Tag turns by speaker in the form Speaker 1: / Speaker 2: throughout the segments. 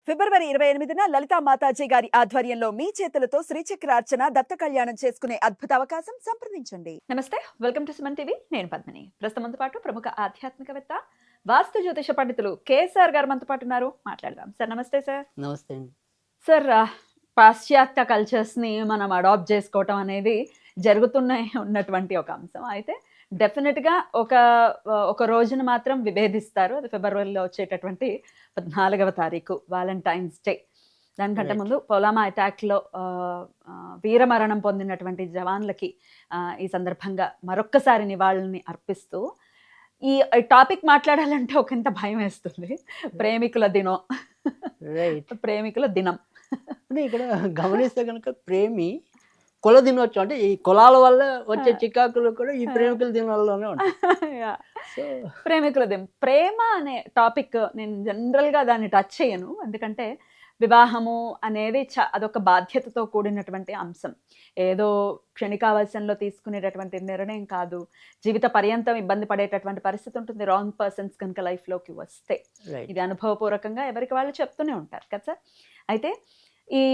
Speaker 1: ఫిబ్రవరి 28న లలితా మాతాజీ గారి ఆధ్వర్యంలో మీ చేతులతో శ్రీచక్రార్చన దత్త కళ్యాణం చేసుకునే అద్భుత అవకాశం సంప్రదించండి. నమస్తే, వెల్కమ్ టు సుమన్ టీవీ. నేను పద్మిని. ప్రస్తుతంతో పాటు ప్రముఖ ఆధ్యాత్మికవేత్త, వాస్తు జ్యోతిష పండితులు కేఎస్ఆర్ గారు మనతో పాటు ఉన్నారు. మాట్లాడదాం. సార్ నమస్తే. సార్
Speaker 2: నమస్తే అండి.
Speaker 1: సార్, పాశ్చాత్య కల్చర్స్ని మనం అడాప్ట్ చేసుకోవటం అనేది ఉన్నటువంటి ఒక అంశం. అయితే డెఫినెట్గా ఒక రోజున మాత్రం విభేదిస్తారు. అది ఫిబ్రవరిలో వచ్చేటటువంటి 14వ తారీఖు, వాలంటైన్స్ డే. దానికంటే ముందు పుల్వామా అటాక్లో వీరమరణం పొందినటువంటి జవాన్లకి ఈ సందర్భంగా మరొక్కసారి నివాళుల్ని అర్పిస్తూ ఈ టాపిక్ మాట్లాడాలంటే ఒకంత భయం వేస్తుంది. ప్రేమికుల దినం, ప్రేమికుల దినం.
Speaker 2: అంటే ఇక్కడ గమనిస్తే కనుక ప్రేమి కుల దినోత్సవం, అంటే ఈ కులాల వల్ల వచ్చే చికాకులు కూడా ఈ ప్రేమికుల దినాల్లోనే ఉంటాయి.
Speaker 1: ప్రేమికుల దినం, ప్రేమ అనే టాపిక్ నేను జనరల్గా దాన్ని టచ్ చేయను. ఎందుకంటే వివాహము అనేది అదొక బాధ్యతతో కూడినటువంటి అంశం. ఏదో క్షణికావసరంలో తీసుకునేటటువంటి నిర్ణయం కాదు. జీవిత పర్యంతం ఇబ్బంది పడేటటువంటి పరిస్థితి ఉంటుంది రాంగ్ పర్సన్స్ కనుక లైఫ్లోకి వస్తే. ఇది అనుభవపూర్వకంగా ఎవరికి వాళ్ళు చెప్తూనే ఉంటారు కదా సార్. అయితే ఈ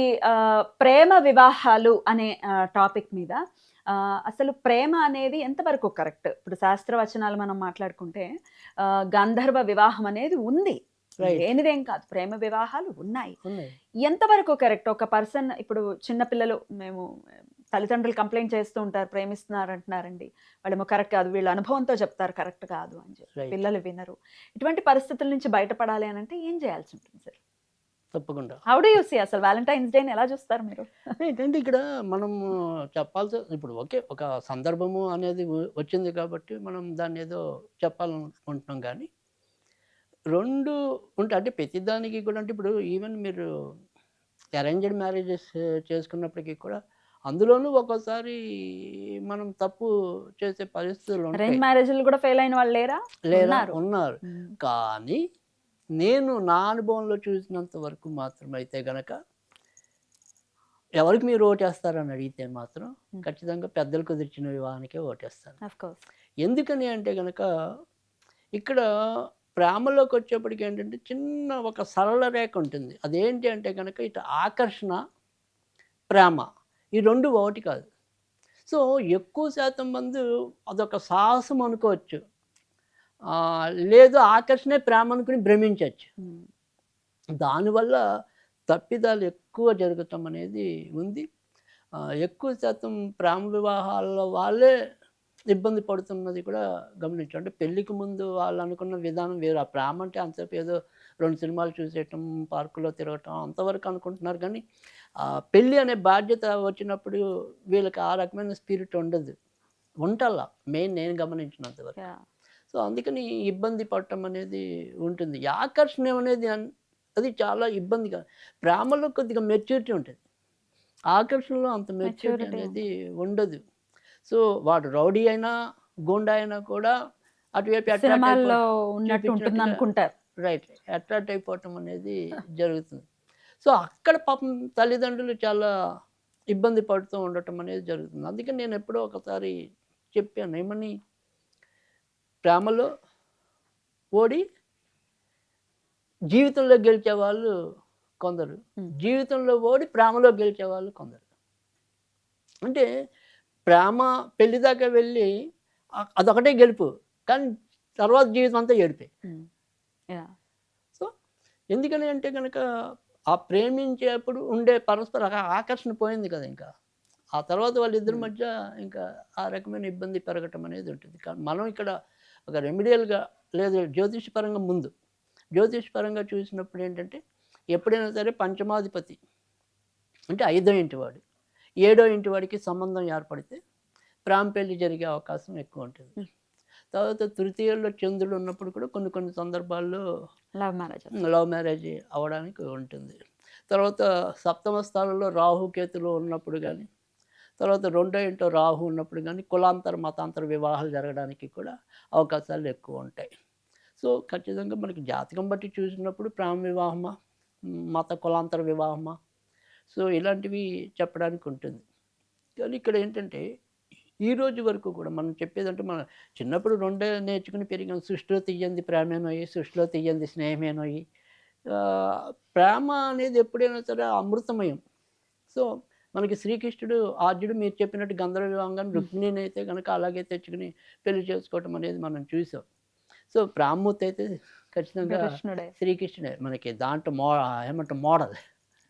Speaker 1: ప్రేమ వివాహాలు అనే టాపిక్ మీద అసలు ప్రేమ అనేది ఎంతవరకు కరెక్ట్? ఇప్పుడు శాస్త్రవచనాలు మనం మాట్లాడుకుంటే గంధర్వ వివాహం అనేది ఉంది, లేనిదేం కాదు. ప్రేమ వివాహాలు ఉన్నాయి. ఎంతవరకు కరెక్ట్? ఒక పర్సన్, ఇప్పుడు చిన్నపిల్లలు, మేము తల్లిదండ్రులు కంప్లైంట్ చేస్తూ ఉంటారు, ప్రేమిస్తున్నారు అంటున్నారండి, వాళ్ళేమో కరెక్ట్ కాదు, వీళ్ళ అనుభవంతో చెప్తారు కరెక్ట్ కాదు అని చెప్పి. పిల్లలు వినరు. ఇటువంటి పరిస్థితుల నుంచి బయటపడాలి అని అంటే ఏం చేయాల్సి ఉంటుంది సార్?
Speaker 2: తప్పకుండా.
Speaker 1: హౌ డు యు సీ అసలు వాలంటైన్స్ డేని ఎలా చూస్తారు మీరు?
Speaker 2: ఏంటంటే ఇక్కడ మనం చెప్పాల్సి, ఇప్పుడు ఓకే, ఒక సందర్భము అనేది వచ్చింది కాబట్టి మనం దాన్ని ఏదో చెప్పాలనుకుంటున్నాం. కానీ రెండు ఉంటాయి. అంటే ప్రతిదానికి కూడా, అంటే ఇప్పుడు ఈవెన్ మీరు అరేంజ్డ్ మ్యారేజెస్ చేసుకున్నప్పటికీ కూడా అందులోనూ ఒక్కోసారి మనం తప్పు చేసే పరిస్థితులు ఉంటాయి.
Speaker 1: అరేంజ్ మ్యారేజ్లు కూడా ఫెయిల్ అయిన వాళ్ళు లేరా?
Speaker 2: ఉన్నారు. కానీ నేను నా అనుభవంలో చూసినంత వరకు మాత్రం అయితే గనక, ఎవరికి మీరు ఓటేస్తారని అడిగితే మాత్రం ఖచ్చితంగా పెద్దలు కుదిర్చిన వివాహానికే ఓటేస్తాను. ఎందుకని అంటే గనక ఇక్కడ ప్రేమలోకి వచ్చేప్పటికి ఏంటంటే చిన్న ఒక సరళ రేఖ ఉంటుంది. అదేంటి అంటే కనుక ఇటు ఆకర్షణ, ప్రేమ, ఈ రెండు ఒకటి కాదు. సో ఎక్కువ శాతం మంది అదొక సాహసం అనుకోవచ్చు, లేదు ఆకర్షణే ప్రేమ అనుకుని భ్రమించవచ్చు. దానివల్ల తప్పిదాలు ఎక్కువ జరగటం అనేది ఉంది. ఎక్కువ శాతం ప్రేమ వివాహాల్లో వాళ్ళే ఇబ్బంది పడుతున్నది కూడా గమనించాం. అంటే పెళ్ళికి ముందు వాళ్ళు అనుకున్న విధానం వేరు. ఆ ప్రేమ అంటే అంతసేపు ఏదో 2 సినిమాలు చూసేయటం, పార్కులో తిరగటం అంతవరకు అనుకుంటున్నారు. కానీ పెళ్ళి అనే బాధ్యత వచ్చినప్పుడు వీళ్ళకి ఆ రకమైన స్పిరిట్ ఉండదు, ఉంటల్లా. మెయిన్ నేను గమనించినంతవరకు. సో అందుకని ఇబ్బంది పడటం అనేది ఉంటుంది. ఆకర్షణ అనేది అది చాలా ఇబ్బందిగా. ప్రేమలో కొద్దిగా మెచ్యూరిటీ ఉంటుంది, ఆకర్షణలో అంత మెచ్యూరిటీ అనేది ఉండదు. సో వాడు రౌడీ అయినా గూండా అయినా కూడా అటువైపు రైట్ అట్రాక్ట్ అయిపోవటం అనేది జరుగుతుంది. సో అక్కడ పాపం తల్లిదండ్రులు చాలా ఇబ్బంది పడుతూ ఉండటం అనేది జరుగుతుంది. అందుకని నేను ఎప్పుడో ఒకసారి చెప్పాను, ఏమని, ప్రేమలో ఓడి జీవితంలో గెలిచే వాళ్ళు కొందరు, జీవితంలో ఓడి ప్రేమలో గెలిచే వాళ్ళు కొందరు. అంటే ప్రేమ పెళ్లి దాకా వెళ్ళి అదొకటే గెలుపు, కానీ తర్వాత జీవితం అంతా ఏడిపే. సో ఎందుకని అంటే కనుక ఆ ప్రేమించేప్పుడు ఉండే పరస్పర ఆకర్షణ పోయింది కదా. ఇంకా ఆ తర్వాత వాళ్ళిద్దరి మధ్య ఇంకా ఆ రకమైన ఇబ్బంది పెరగటం అనేది ఉంటుంది. కానీ మనం ఇక్కడ ఒక రెమిడియల్గా, లేదు జ్యోతిషపరంగా, ముందు జ్యోతిషపరంగా చూసినప్పుడు ఏంటంటే, ఎప్పుడైనా సరే పంచమాధిపతి అంటే 5వ ఇంటి వాడు 7వ ఇంటి వాడికి సంబంధం ఏర్పడితే ప్రేమ పెళ్లి జరిగే అవకాశం ఎక్కువ ఉంటుంది. తర్వాత తృతీయంలో చంద్రుడు ఉన్నప్పుడు కూడా కొన్ని సందర్భాల్లో లవ్ మ్యారేజ్ అవ్వడానికి ఉంటుంది. తర్వాత సప్తమ స్థానంలో రాహు కేతులు ఉన్నప్పుడు కానీ, తర్వాత 2వ ఇంట్లో రాహు ఉన్నప్పుడు కానీ కులాంతర మతాంతర వివాహాలు జరగడానికి కూడా అవకాశాలు ఎక్కువ ఉంటాయి. సో ఖచ్చితంగా మనకి జాతకం బట్టి చూసినప్పుడు ప్రేమ వివాహమా, మత కులాంతర వివాహమా, సో ఇలాంటివి చెప్పడానికి ఉంటుంది. కానీ ఇక్కడ ఏంటంటే ఈ రోజు వరకు కూడా మనం చెప్పేదంటే, మన చిన్నప్పుడు రెండే నేర్చుకుని పెరిగాం. సృష్టిలో తీయంది ప్రేమేనోయి, సృష్టిలో తీయంది స్నేహమేనోయి, ప్రేమ అనేది ఎప్పుడైనా సరే అమృతమయం. సో మనకి శ్రీకృష్ణుడు, ఆర్జునుడు మీరు చెప్పినట్టు గంధర్వ వివాహంగా రుక్మిణిని అయితే కనుక అలాగే తెచ్చుకుని పెళ్లి చేసుకోవటం అనేది మనం చూసాం. సో ప్రామూర్తి అయితే ఖచ్చితంగా
Speaker 1: కృష్ణుడే
Speaker 2: శ్రీకృష్ణుడే మనకి దాంట్లో ఏమంటారు మోడల్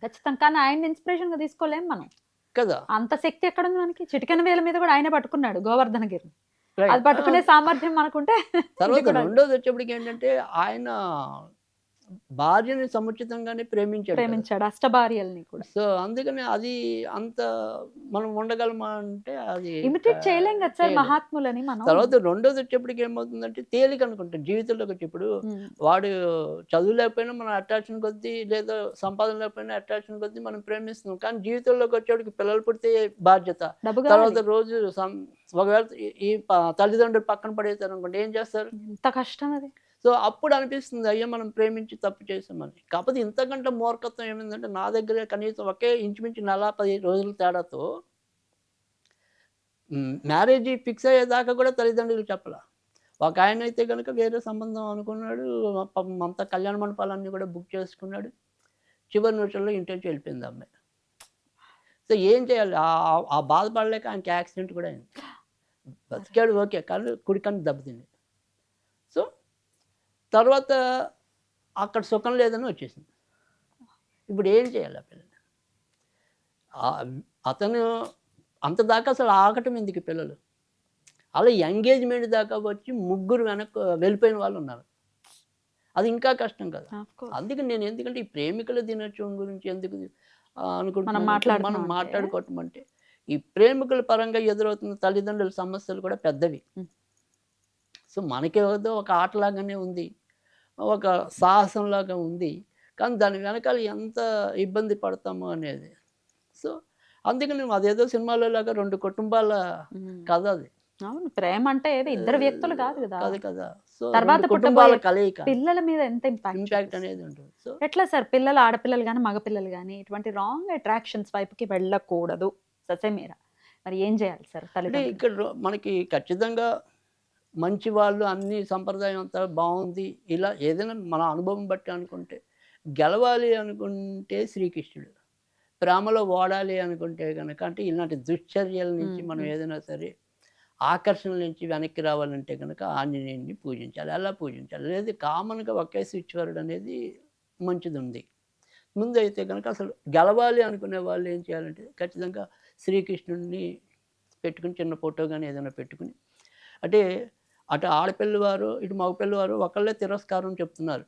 Speaker 1: ఖచ్చితంగా. కానీ ఆయన ఇన్స్పిరేషన్ గా తీసుకోలేం మనం.
Speaker 2: కదా.
Speaker 1: అంత శక్తి ఎక్కడుంది మనకి? చిటికెన వేల మీద కూడా ఆయనే పట్టుకున్నాడు గోవర్ధనగిరిని.
Speaker 2: Right.
Speaker 1: అది పట్టుకునే సామర్థ్యం మనకుంటే
Speaker 2: తర్వాత రెండోది వచ్చేప్పటికి ఏంటంటే ఆయన భార్యని సముచితంగానే ప్రేమించాడు కదా.
Speaker 1: ప్రేమించాడు అష్టభార్యల్ని కూడా.
Speaker 2: సో అందుకని అది అంత మనం ఉండగలమా అంటే అది
Speaker 1: ఇమిటేట్ చేయలేం కదా సార్
Speaker 2: చేయలేం.
Speaker 1: మహాత్ములని మనం.
Speaker 2: తర్వాత రెండోది వచ్చేప్పటికి ఏమవుతుందంటే తేలిక అనుకుంటాం జీవితంలోకి వచ్చేప్పుడు.
Speaker 1: ఉమ్.
Speaker 2: వాడు చదువు లేకపోయినా మనం అట్రాక్షన్ కొద్దీ, లేదా సంపాదన లేకపోయినా అట్రాక్షన్ కొద్దీ మనం ప్రేమిస్తున్నాం. కానీ జీవితంలోకి వచ్చేటికి పిల్లలు పుడితే బాధ్యత,
Speaker 1: డబ్బు
Speaker 2: తర్వాత
Speaker 1: కావాలి.
Speaker 2: రోజు ఒకవేళ ఈ తల్లిదండ్రులు పక్కన పడేశారు అనుకోండి, ఏం చేస్తారు?
Speaker 1: ఎంత కష్టం అది.
Speaker 2: సో అప్పుడు అనిపిస్తుంది అయ్యో మనం ప్రేమించి తప్పు చేసామని. కాకపోతే ఇంతకంటే మూర్ఖత్వం ఏమైందంటే నా దగ్గర కనీసం ఒకే ఇంచుమించు 40 రోజుల తేడాతో మ్యారేజ్ ఫిక్స్ అయ్యేదాకా కూడా తల్లిదండ్రులు చెప్పలా. ఒక ఆయన అయితే కనుక వేరే సంబంధం అనుకున్నాడు, పాపం అంతా కళ్యాణ మండపాలన్నీ కూడా బుక్ చేసుకున్నాడు. చివరి నిమిషంలో ఇంటి నుంచి వెళ్ళిపోయింది అమ్మాయి. సో ఏం చేయాలి? ఆ బాధపడలేక ఆయనకి యాక్సిడెంట్ కూడా అయింది. బతికాడు ఓకే, కానీ కుడి కన్ను దెబ్బతింది. సో తర్వాత అక్కడ సుఖం లేదని వచ్చేసింది. ఇప్పుడు ఏం చేయాలి ఆ పిల్లలు? అతను అంత దాకా అసలు ఆగటం ఎందుకు పిల్లలు? అలా ఎంగేజ్మెంట్ దాకా వచ్చి ముగ్గురు వెనక్కి వెళ్ళిపోయిన వాళ్ళు ఉన్నారు. అది ఇంకా కష్టం కదా.
Speaker 1: Of course.
Speaker 2: అందుకని నేను ఎందుకంటే ఈ ప్రేమికుల దినోత్సవం గురించి ఎందుకు
Speaker 1: మనం
Speaker 2: అనుకుంటున్నాను,
Speaker 1: మాట్లాడుతున్నాం
Speaker 2: మనం
Speaker 1: అంటే?
Speaker 2: మాట్లాడుకోవటం అంటే ఈ ప్రేమికుల పరంగా ఎదురవుతున్న తల్లిదండ్రుల సమస్యలు కూడా పెద్దవి. సో మనకేదో ఒక ఆటలాగానే ఉంది, ఒక సాహసంలాగా ఉంది, కానీ దాని వెనకాల ఎంత ఇబ్బంది పడతాము అనేది. సో అందుకని అదేదో సినిమాలో లాగా 2 కుటుంబాల కథ అది.
Speaker 1: అవును, ప్రేమ అంటే ఏదో ఇద్దరు వ్యక్తులు కాదు కదా.
Speaker 2: కాదు కదా. సో
Speaker 1: తర్వాత
Speaker 2: 2 కుటుంబాల
Speaker 1: పుట్టబోయే
Speaker 2: కలయిక,
Speaker 1: పిల్లల మీద ఎంత
Speaker 2: ఇంపాక్ట్
Speaker 1: ఇంపాక్ట్
Speaker 2: అనేది ఉంటుంది. సో
Speaker 1: ఎట్లా సార్ పిల్లలు, ఆడపిల్లలు కానీ మగపిల్లలు కానీ ఇటువంటి రాంగ్ అట్రాక్షన్స్ వైపుకి వెళ్ళకూడదు ససేమీరా. మరి ఏం చేయాలి సార్
Speaker 2: అంటే
Speaker 1: తల్లిదండ్రులు?
Speaker 2: ఇక్కడ మనకి ఖచ్చితంగా మంచి వాళ్ళు అన్ని సంప్రదాయం అంతా బాగుంది, ఇలా ఏదైనా మన అనుభవం బట్టి అనుకుంటే గెలవాలి అనుకుంటే శ్రీకృష్ణుడు, ప్రేమలో ఓడాలి అనుకుంటే కనుక అంటే ఇలాంటి దుశ్చర్యల నుంచి మనం ఏదైనా సరే ఆకర్షణల నుంచి వెనక్కి రావాలంటే కనుక ఆంజనేయుని పూజించాలి. ఎలా పూజించాలి? లేదు కామన్గా ఒకే స్విచ్వరుడు అనేది మంచిది ఉంది. ముందు అయితే కనుక అసలు గెలవాలి అనుకునే వాళ్ళు ఏం చేయాలంటే ఖచ్చితంగా శ్రీకృష్ణుడిని పెట్టుకుని చిన్న ఫోటో కానీ ఏదైనా పెట్టుకుని, అంటే అటు ఆడపిల్లవారు ఇటు మగపిల్లవారు ఒకళ్ళే తిరస్కారం చెప్తున్నారు,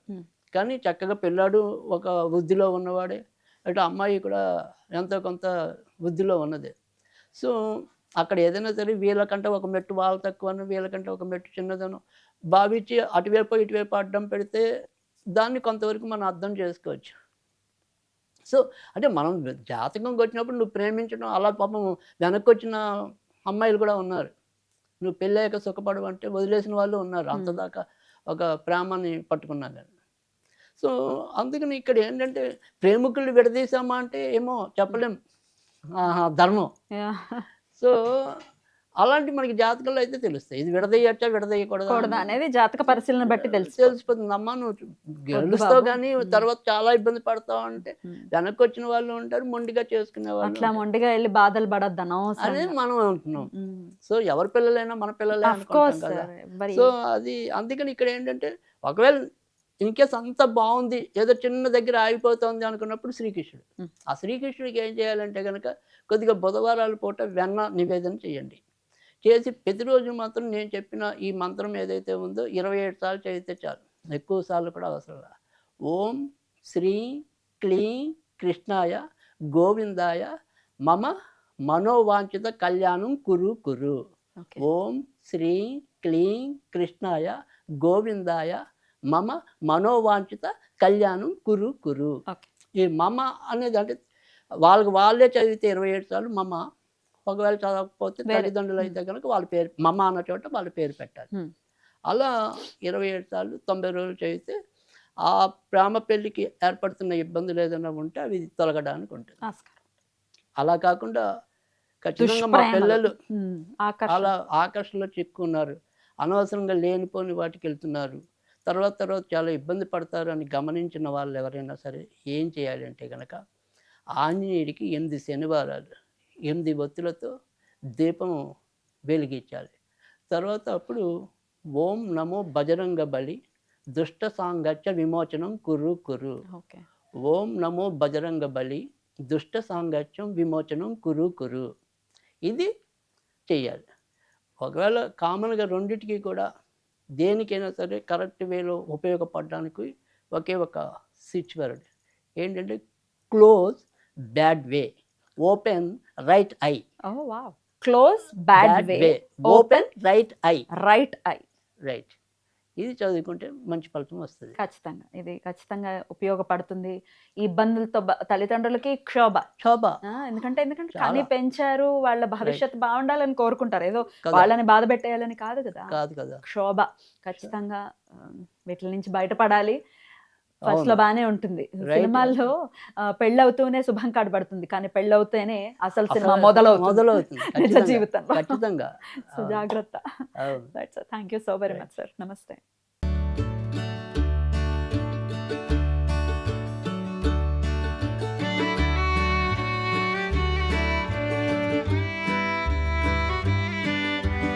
Speaker 2: కానీ చక్కగా పిల్లాడు ఒక వృద్ధిలో ఉన్నవాడే, అటు అమ్మాయి కూడా ఎంతో కొంత వృద్ధిలో ఉన్నదే. సో అక్కడ ఏదైనా సరే వీళ్ళకంటే ఒక మెట్టు వాళ్ళు తక్కువను, వీళ్ళకంటే ఒక మెట్టు చిన్నదను భావించి అటువైపు ఇటువైపు అడ్డం పెడితే దాన్ని కొంతవరకు మనం అర్థం చేసుకోవచ్చు. సో అంటే మనం జాతకంకి వచ్చినప్పుడు నువ్వు ప్రేమించడం, అలా పాపం వెనక్కి వచ్చిన అమ్మాయిలు కూడా ఉన్నారు. నువ్వు పెళ్ళాక సుఖపడవు అంటే వదిలేసిన వాళ్ళు ఉన్నారు, అంతదాకా ఒక ప్రేమని పట్టుకున్నా కానీ. సో అందుకని ఇక్కడ ఏంటంటే ప్రేమికులు విడదీసామా అంటే ఏమో చెప్పలేం, ధర్మం. సో అలాంటి మనకి జాతకాలు అయితే తెలుస్తాయి, ఇది విడదీయచ్చా విడదీయకూడదా
Speaker 1: అనేది జాతక పరిశీలన బట్టి
Speaker 2: తెలిసిపోతుంది. అమ్మా నువ్వు గెలుస్తావు కానీ తర్వాత చాలా ఇబ్బంది పడతావు అంటే వెనక్కి వచ్చిన వాళ్ళు ఉంటారు, మొండిగా చేసుకునే వాళ్ళు
Speaker 1: అట్లా మొండిగా వెళ్ళి బాధలు పడద్దు
Speaker 2: అనేది మనం అంటున్నాం. సో ఎవరి పిల్లలైనా మన పిల్లలే అనుకుంటాం కదా. సో అది అందుకని ఇక్కడ ఏంటంటే ఒకవేళ ఇన్కేస్ అంత బాగుంది, ఏదో చిన్న దగ్గర ఆగిపోతుంది అనుకున్నప్పుడు శ్రీకృష్ణుడు, ఆ శ్రీకృష్ణుడికి ఏం చేయాలంటే కనుక కొద్దిగా బుధవారాల పూట వెన్న నివేదన చేయండి. చేసి ప్రతిరోజు మాత్రం నేను చెప్పిన ఈ మంత్రం ఏదైతే ఉందో 27 సార్లు చదివితే చాలు, ఎక్కువ సార్లు కూడా అవసరం. ఓం శ్రీ క్లీం కృష్ణాయ గోవిందాయ మమ మనోవాంఛిత కళ్యాణం కురు కురు. ఓం శ్రీ క్లీం కృష్ణాయ గోవిందాయ మమ మనోవాంఛిత కళ్యాణం కురు కురు. ఈ మమ అనేది అంటే వాళ్ళే చదివితే 27 సార్లు మమ, ఒకవేళ చదవకపోతే తల్లిదండ్రులు అయితే కనుక వాళ్ళ పేరు మమ అన్న చోట వాళ్ళ పేరు పెట్టాలి. అలా 27 సార్లు 90 రోజులు చదివితే ఆ ప్రేమ పెళ్ళికి ఏర్పడుతున్న ఇబ్బందులు ఏదైనా ఉంటే అవి తొలగడానికి ఉంటుంది. అలా కాకుండా ఖచ్చితంగా మా పిల్లలు అలా ఆకర్షణలో చిక్కున్నారు, అనవసరంగా లేనిపోని వాటికి వెళ్తున్నారు, తర్వాత తర్వాత చాలా ఇబ్బంది పడతారు అని గమనించిన వాళ్ళు ఎవరైనా సరే ఏం చేయాలి అంటే కనుక ఆంజనేయుడికి 8 శనివారాలు 8 ఒత్తులతో దీపం వెలిగించాలి. తర్వాత అప్పుడు ఓం నమో బజరంగ బలి దుష్ట సాంగత్య విమోచనం కురు కురు.
Speaker 1: ఓకే.
Speaker 2: ఓం నమో బజరంగ బలి దుష్ట సాంగత్యం విమోచనం కురు కురు. ఇది చెయ్యాలి. ఒకవేళ కామన్గా రెండిటికి కూడా దేనికైనా సరే కరెక్ట్ వేలో ఉపయోగపడడానికి ఒకే ఒక స్విచ్ వర్డ్ ఏంటంటే close bad way, open right eye.
Speaker 1: Oh wow. Close bad way,
Speaker 2: open right eye.
Speaker 1: Right eye.
Speaker 2: Right. ఇది చదువుకుంటే మంచి ఫలితం వస్తుంది.
Speaker 1: ఖచ్చితంగా ఇది ఖచ్చితంగా ఉపయోగపడుతుంది. ఈ ఇబ్బందులతో తల్లిదండ్రులకి క్షోభ. ఎందుకంటే కానీ పెంచారు, వాళ్ళ భవిష్యత్తు బాగుండాలని కోరుకుంటారు, ఏదో వాళ్ళని బాధ పెట్టేయాలని కాదు కదా. క్షోభ ఖచ్చితంగా వీటి నుంచి బయటపడాలి. ఫస్ట్ లో బానే ఉంటుంది. సినిమాల్లో పెళ్ళవుతూనే శుభం కార్డు పడుతుంది, కానీ పెళ్ళవుతూనే అసలు సినిమా మొదలవుతుంది నిజ జీవితంలో.
Speaker 2: ఖచ్చితంగా.
Speaker 1: సో జాగ్రత్త. Thank you so very much sir. నమస్తే.